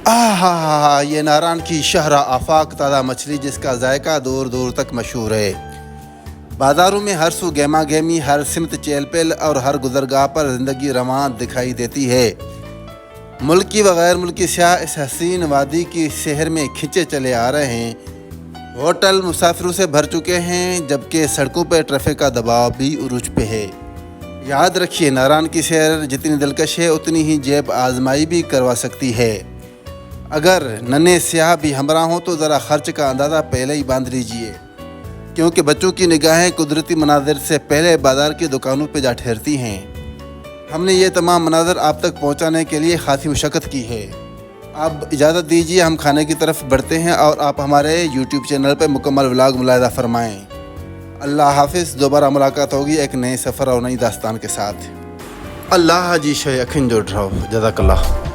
یہ ناران کی شہرہ آفاق تازہ مچھلی جس کا ذائقہ دور دور تک مشہور ہے۔ بازاروں میں ہر سو گہما گہمی، ہر سمت چہل پہل اور ہر گزرگاہ پر زندگی رواں دکھائی دیتی ہے۔ ملکی و غیر ملکی سیاح اس حسین وادی کی سحر میں کھنچے چلے آ رہے ہیں۔ ہوٹل مسافروں سے بھر چکے ہیں جبکہ سڑکوں پر ٹریفک کا دباؤ بھی عروج پہ ہے۔ یاد رکھیے، ناران کی سیر جتنی دلکش ہے اتنی ہی جیب آزمائی بھی کروا سکتی ہے۔ اگر ننھے سیاح بھی ہمراہ ہوں تو ذرا خرچ کا اندازہ پہلے ہی باندھ لیجئے، کیونکہ بچوں کی نگاہیں قدرتی مناظر سے پہلے بازار کی دکانوں پہ جا ٹھہرتی ہیں۔ ہم نے یہ تمام مناظر آپ تک پہنچانے کے لیے خاصی مشقت کی ہے۔ اب اجازت دیجیے، ہم کھانے کی طرف بڑھتے ہیں اور آپ ہمارے یوٹیوب چینل پہ مکمل ولاگ ملاحظہ فرمائیں۔ اللہ حافظ، دوبارہ ملاقات ہوگی ایک نئے سفر اور نئی داستان کے ساتھ۔ اللہ جی شے اکھن جو ڈراؤ، جزاک اللہ۔